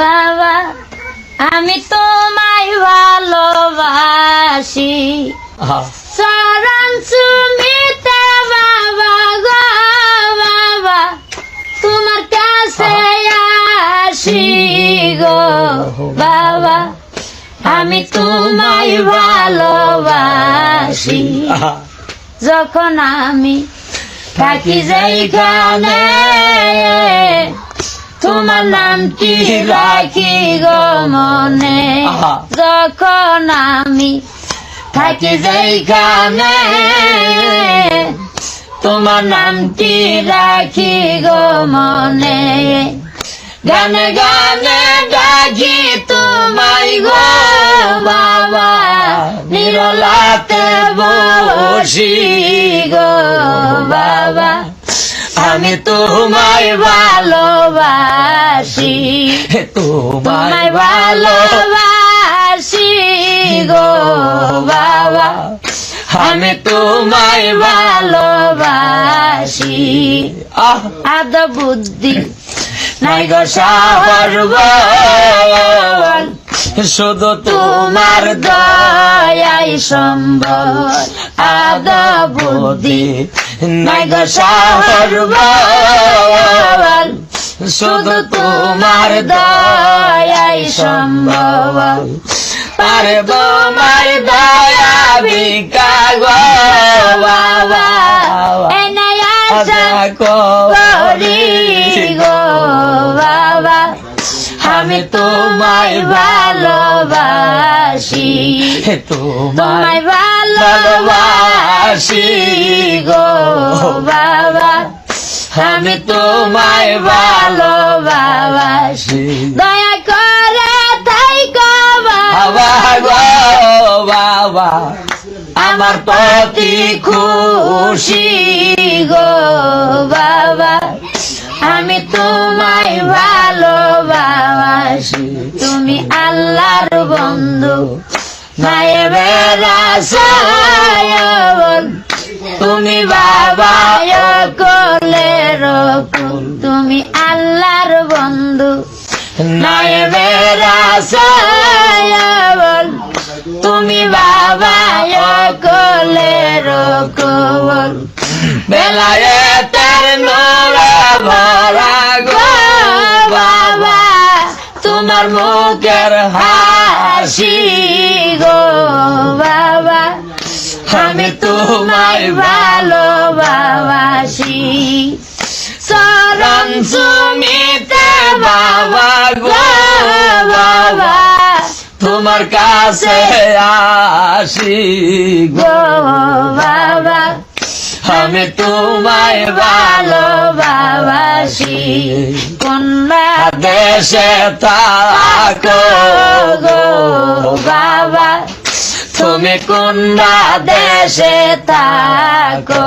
বাবা আমি তোমায় ভালোবাসি চরণ চুমিতে বাবা গো বাবা তোমার কাছে আসি গো বাবা আমি তোমায় ভালোবাসি যখন আমি থাকি যেখানে তোমার নামটি রাখি গো মনে যখন আমি থাকি যেখানে তোমার নামটি রাখি গো মনে গানে গানে ডাকি তোমায় গো বাবা নিরলাতে বসি গো বাবা আমি তোমায় ভালোবাসি তোমায় ভালোবাসি গো বাবা আমি তোমায় ভালোবাসি আদ বুদ্ধি নাই গো সাহর বল শুধু তোমার দয়াই সম্বল আদ বুদ্ধি নাই গো সাহর বল শুধু তোমার দয়াই সম্ভব আরে তোমার দয়া ভিকা গো বাবা এনাই আশা করি গো বাবা আমি তোমায় ভালোবাসি তোমায় ভালোবাসি গো বাবা আমি তোমায় ভালোবাসি দয়া করে তাই গো বাবা গো বাবা আমার প্রতি খুশি গো বাবা আমি তোমায় ভালোবাসি তুমি আল্লাহর বন্ধু মায়ের রাসূল তুমি বাবা কোলের ফুল তুমি আল্লাহর বন্ধু মায়ের রাসূল তুমি বাবা কোলের ফুল বেলায়েতের নূরে ভরা গো বাবা তোমার মুখের হাসি গো বাবা আমি তোমায় ভালোবাসি চরণ চুমিতে বাবা গো বাবা তোমার কাছে আসি গো বাবা আমি তোমায় ভালোবাসি কোন দেশে থাকো গো বাবা তুমি কোন দেশে থাকো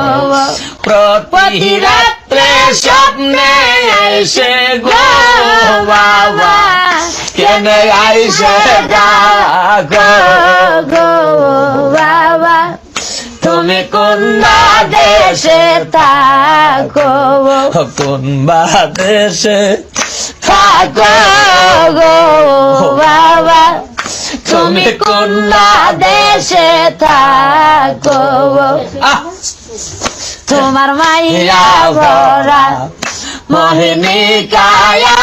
প্রতি রাত্রে স্বপ্নে এসে গো বাবা কেন আইসে ডাকো গো বাবা তুমি কোন দেশে থাকো কোন দেশে থাকো গো বাবা তুমি কোন দেশে থাকো তোমার মাইয়া ভরা মোহিনী কায়া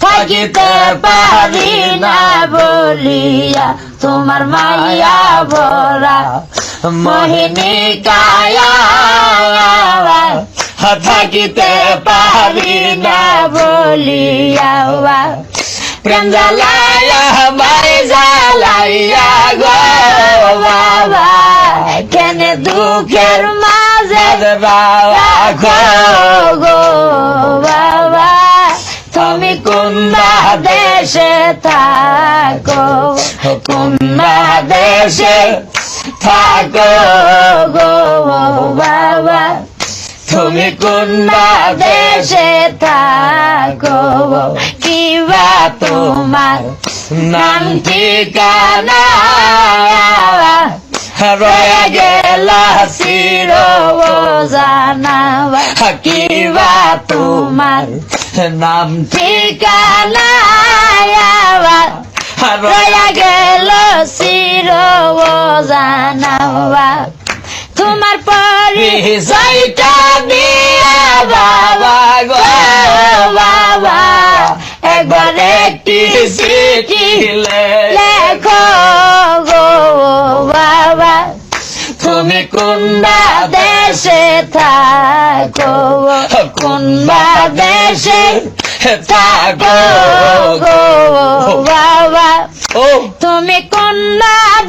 থাকিতে পারি না বলিয়া তোমার মাইয়া ভরা মোহিনী কায়া থাকিতে পারি না বলিয়া প্রেম জ্বালাইয়া বাই জ্বালাইয়া গো বাবা কেন দুঃখের মাঝে রাখো গো বাবা তুমি কোন দেশে থাকো কোন দেশে থাকো গো বাবা তুমি কোন দেশে থাকো কিবা তোমার নাম ঠিকানা রয়ে গেল চির জানা কিবা তোমার নাম ঠিকানা রয়ে গেল চির জানা তোমার পরিচয়টা দিয়া বাবা গো বাবা একবার একটি চিঠি লেখো গো বাবা তুমি কোন দেশে থাকো কোন দেশে থাকো গো বাবা তুমি কোন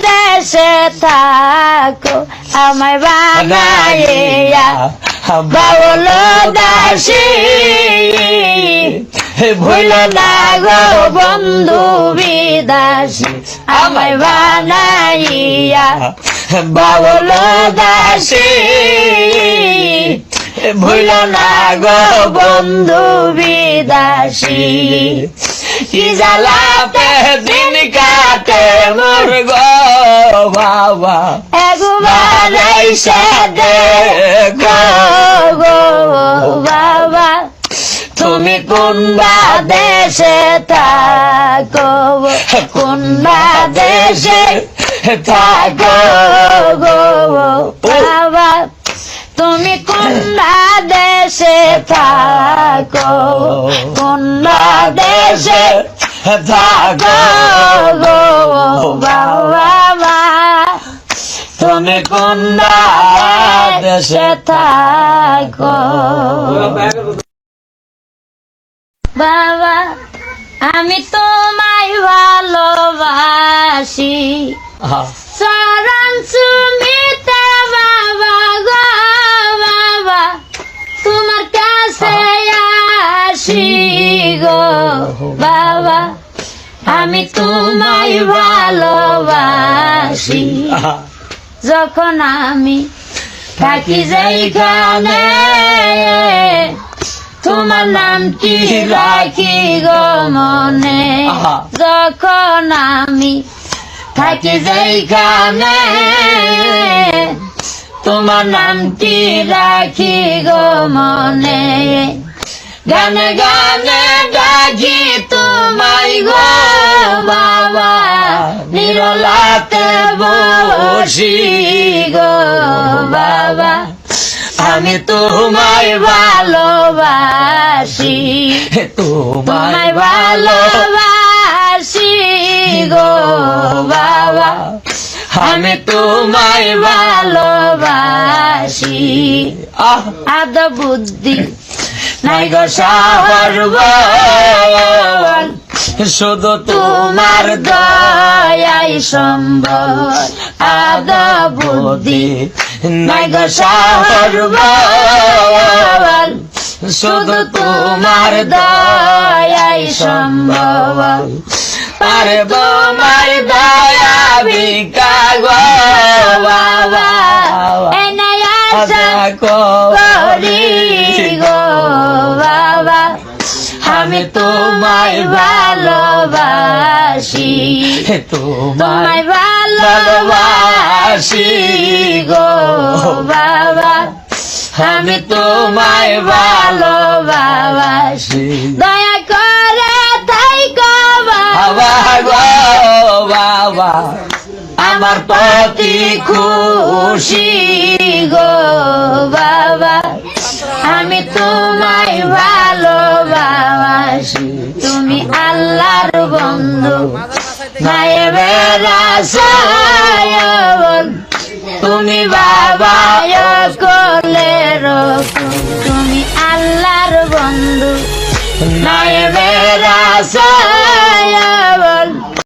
দেশে থাকো আমায় বানাইয়া বাউল দাসী ভুল না গো বন্ধু বিদাসী আমায় বানাইয়া বাউল দাসী ভুল না গো বন্ধু বিদাসী কি জ্বালাতে দিন কাটে মোর গো বাবা একবার এসে দেখো গো বাবা তুমি কোন দেশে থাকো কোন দেশে থাকো গো বাবা তুমি কোন দেশে থাকো কোন দেশে থাকো গো বাবা তুমি কোন দেশে থাকো বাবা আমি তোমায় ভালোবাসি চরণ সুমিতে বাবা গো বাবা তোমার কাছে আসি গো বাবা আমি তোমায় ভালোবাসি যখন আমি থাকি যেখানে তোমার নামটি রাখি গো মনে যখন আমি থাকি যেখানে তোমার নামটি রাখি গো মনে গানে গানে ডাকি তোমায় গো বাবা নিরলাতে বসি গো বাবা আমি তোমায় ভালোবাসি তোমায় ভালোবাসি গো বাবা আমি তোমায় ভালোবাসি আদ বুদ্ধি নাই গো সাহর শুধু তোমার দয়াই সম্বল আদ বুদ্ধি নাই গো সাহর শুধু তোমার দয়াই সম্ভব পারব মার দয়া ভিকা গো বাবা এনাই আশা করি গো বাবা আমি তোমায় ভালোবাসি তোমায় ভালোবাসি গো বাবা আমি তোমায় ভালোবাসি দয়া করে থাইকো বাবা গো বাবা আমার প্রতি খুশি গো বাবা আমি তোমায় ভালোবাসি তুমি আল্লাহর বন্ধু নায়েবের রাসূল তুমি বাবা কোলের তুমি আল্লাহর বন্ধু নায়েবের রাসূল